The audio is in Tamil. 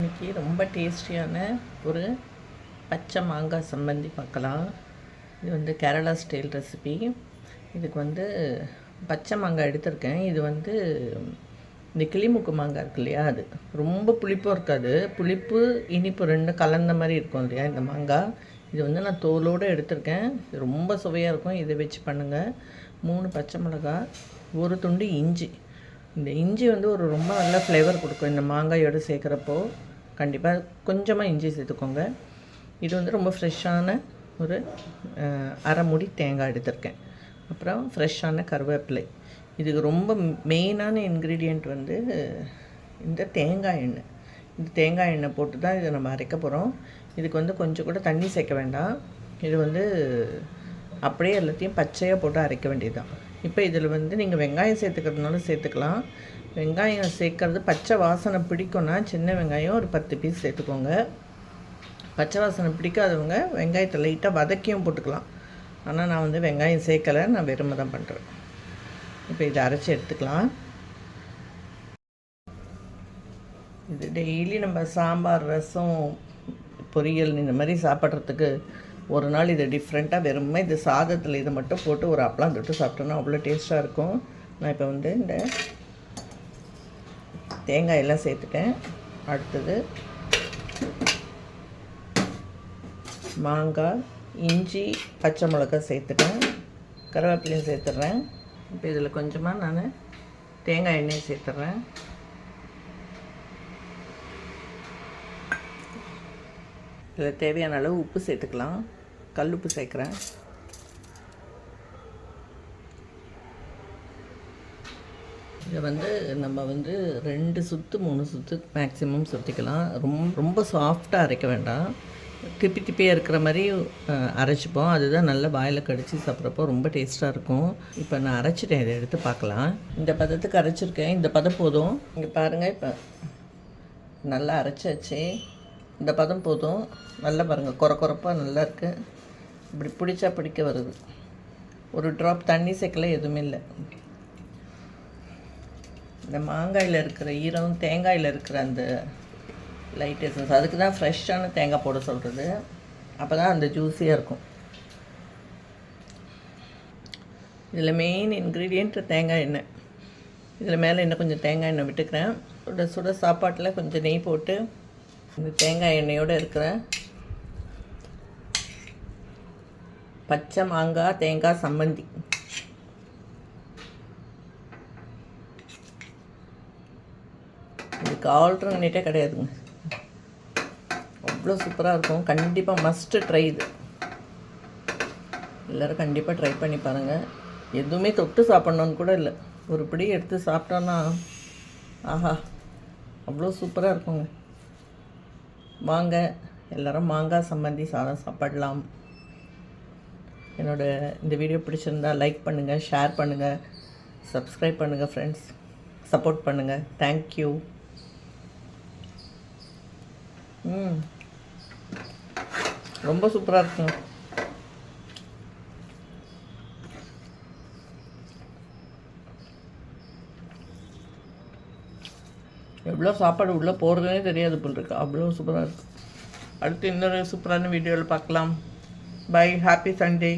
இன்றைக்கி ரொம்ப டேஸ்டியான ஒரு பச்சை மாங்காய் சம்பந்தி பார்க்கலாம். இது வந்து கேரளா ஸ்டைல் ரெசிபி. இதுக்கு பச்சை மாங்காய் எடுத்திருக்கேன். இது இந்த கிளிமுக்கு மாங்காய் இருக்கு இல்லையா, அது ரொம்ப புளிப்பும் இருக்காது, புளிப்பு இனிப்பு ரெண்டு கலந்த மாதிரி இருக்கும் இல்லையா இந்த மாங்காய். இது நான் தோலோடு எடுத்திருக்கேன். இது ரொம்ப சுவையாக இருக்கும். இதை வச்சு பண்ணுங்கள். 3 பச்சை மிளகாய், ஒரு துண்டு இஞ்சி. இந்த இஞ்சி ஒரு ரொம்ப நல்ல ஃப்ளேவர் கொடுக்கும் இந்த மாங்காயோடு சேர்க்குறப்போ. கண்டிப்பாக கொஞ்சமாக இஞ்சி சேர்த்துக்கோங்க. இது ரொம்ப ஃப்ரெஷ்ஷான ஒரு அரை மூடி தேங்காய் எடுத்திருக்கேன். அப்புறம் ஃப்ரெஷ்ஷான கருவேப்பிலை. இதுக்கு ரொம்ப மெயினான இன்க்ரீடியண்ட் இந்த தேங்காய் எண்ணெய். இந்த தேங்காய் எண்ணெய் போட்டு தான் இதை நம்ம அரைக்க போகிறோம். இதுக்கு கொஞ்சம் கூட தண்ணி சேர்க்க வேண்டாம். இது அப்படியே எல்லாத்தையும் பச்சையாக போட்டு அரைக்க வேண்டியது தான். இப்போ இதில் நீங்கள் வெங்காயம் சேர்த்துக்கிறதுனாலும் சேர்த்துக்கலாம். வெங்காயம் சேர்க்கறது பச்சை வாசனை பிடிக்கும்னா சின்ன வெங்காயம் ஒரு 10 பீஸ் சேர்த்துக்கோங்க. பச்சை வாசனை பிடிக்காதவங்க வெங்காயத்தை லைட்டாக வதக்கியும் போட்டுக்கலாம். ஆனால் நான் வெங்காயம் சேர்க்கலை, நான் வெறுமை தான் பண்ணுறேன். இப்போ இதை அரைச்சி எடுத்துக்கலாம். இது டெய்லி நம்ம சாம்பார், ரசம், பொரியல் இந்த மாதிரி சாப்பிட்றதுக்கு ஒரு நாள் இது டிஃப்ரெண்ட்டாக வெறுமை இது சாதத்தில் இதை மட்டும் போட்டு ஒரு அப்பளம் தொட்டு சாப்பிட்டோன்னா அவ்வளோ டேஸ்ட்டாக இருக்கும். நான் இப்போ இந்த தேங்காயெல்லாம் சேர்த்துட்டேன். அடுத்தது மாங்காய், இஞ்சி, பச்சை மிளகாய் சேர்த்துட்டேன். கருவேப்பிலையும் சேர்த்துட்றேன். இப்போ இதில் கொஞ்சமாக நான் தேங்காய் எண்ணெய் சேர்த்துட்றேன். இதில் தேவையான அளவு உப்பு சேர்த்துக்கலாம். கல் உப்பு சேர்க்குறேன். இதை நம்ம 2 சுற்று 3 சுற்று மேக்ஸிமம் சுற்றிக்கலாம். ரொம்ப சாஃப்டாக அரைக்க வேண்டாம். திப்பியாக இருக்கிற மாதிரி அரைச்சிப்போம். அதுதான் நல்லா வாயில் கடிச்சு சாப்பிட்றப்போ ரொம்ப டேஸ்ட்டாக இருக்கும். இப்போ நான் அரைச்சிட்டேன். இதை எடுத்து பார்க்கலாம். இந்த பதத்துக்கு அரைச்சிருக்கேன். இந்த பதம் போதும். இங்கே பாருங்கள், இப்போ நல்லா அரைச்சாச்சு. இந்த பதம் போதும். நல்லா பாருங்கள், குறப்பாக நல்லா இருக்குது. இப்படி பிடிச்சா பிடிக்க வருது. ஒரு ட்ராப் தண்ணி சேர்க்கல, எதுவுமே இல்லை. இந்த மாங்காயில் இருக்கிற ஈரம், தேங்காயில் இருக்கிற அந்த லைட் எசன்ஸ், அதுக்கு தான் ஃப்ரெஷ்ஷான தேங்காய் போட சொல்கிறது. அப்போ தான் அந்த ஜூஸியாக இருக்கும். இதில் மெயின் இன்க்ரீடியண்ட் தேங்காய் எண்ணெய். இதில் மேலே இன்னும் கொஞ்சம் தேங்காய் எண்ணெய் விட்டுக்கிறேன். சுட சாப்பாட்டில் கொஞ்சம் நெய் போட்டு இந்த தேங்காய் எண்ணெயோடு இருக்கிற பச்சை மாங்காய் தேங்காய் சம்மந்தி. இதுக்கு ஆல்டர்னேட்டே கிடையாதுங்க. அவ்வளோ சூப்பராக இருக்கும். கண்டிப்பாக மஸ்ட்டு ட்ரை இது. எல்லோரும் கண்டிப்பாக ட்ரை பண்ணி பாருங்கள். எதுவுமே தொட்டு சாப்பிட்ணுன்னு கூட இல்லை, ஒரு பிடி எடுத்து சாப்பிட்டோன்னா ஆஹா அவ்வளோ சூப்பராக இருக்குங்க. வாங்க எல்லோரும் மாங்காய் சம்பந்தி சாதம் சாப்பிடலாம். இந்த வீடியோ பிடிச்சிருந்தா லைக் பண்ணுங்கள், ஷேர் பண்ணுங்கள், சப்ஸ்கிரைப் பண்ணுங்கள் ஃப்ரெண்ட்ஸ். சப்போர்ட் பண்ணுங்கள். தேங்க்யூ. ரொம்ப சூப்பராக இருக்குங்க. எவ்வளோ சாப்பாடு உள்ளே போகிறதுனே தெரியாது போல் இருக்கு. அவ்வளோ சூப்பராக இருக்குது. அடுத்து இன்னொரு சூப்பரான வீடியோவில் பார்க்கலாம். பை. Happy Sunday.